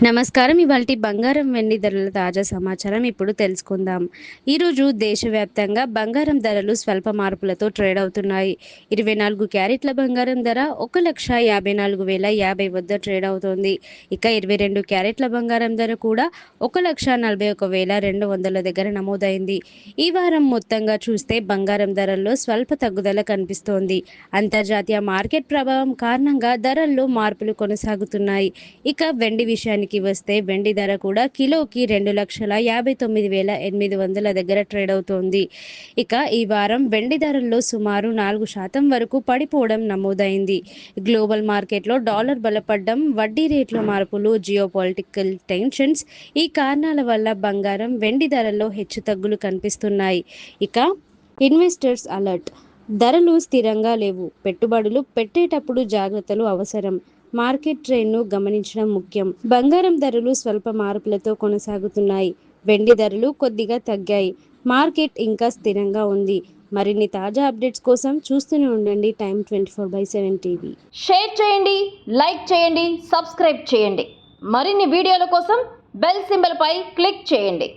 నమస్కారం. ఇవాల్టి బంగారం, వెండి ధరల తాజా సమాచారం ఇప్పుడు తెలుసుకుందాం. ఈరోజు దేశవ్యాప్తంగా బంగారం ధరలు స్వల్ప మార్పులతో ట్రేడ్ అవుతున్నాయి. 24 క్యారెట్ల బంగారం ధర 1,54,050 వద్ద ట్రేడ్ అవుతోంది. ఇక 22 క్యారెట్ల బంగారం ధర కూడా 1,41,200 దగ్గర నమోదైంది. ఈ వారం మొత్తంగా చూస్తే బంగారం ధరల్లో స్వల్ప తగ్గుదల కనిపిస్తోంది. అంతర్జాతీయ మార్కెట్ ప్రభావం కారణంగా ధరల్లో మార్పులు కొనసాగుతున్నాయి. ఇక వెండి విషయానికి వస్తే వెండి ధర కూడా కిలోకి 2,59,800 దగ్గర ట్రేడ్ అవుతోంది. ఇక ఈ వారం వెండి ధరల్లో సుమారు 4% వరకు పడిపోవడం నమోదైంది. గ్లోబల్ మార్కెట్లో డాలర్ బలపడ్డం, వడ్డీ రేట్ల మార్పులు, జియోపాలిటికల్ టెన్షన్స్ ఈ కారణాల వల్ల బంగారం, వెండి ధరల్లో హెచ్చుతగ్గులు కనిపిస్తున్నాయి. ఇక ఇన్వెస్టర్స్ అలర్ట్, ధరలు స్థిరంగా లేవు, పెట్టుబడులు పెట్టేటప్పుడు జాగ్రత్తలు అవసరం, మార్కెట్ ట్రెండ్ను గమనించడం ముఖ్యం. బంగారం ధరలు స్వల్ప మార్పులతో కొనసాగుతున్నాయి. వెండి ధరలు కొద్దిగా తగ్గాయి. మార్కెట్ ఇంకా స్థిరంగా ఉంది. మరిన్ని తాజా అప్డేట్స్ కోసం చూస్తూనే ఉండండి టైమ్ 24/7 టీవీ. షేర్ చేయండి, లైక్ చేయండి, సబ్స్క్రైబ్ చేయండి. మరిన్ని వీడియోల కోసం బెల్ సింబల్ పై క్లిక్ చేయండి.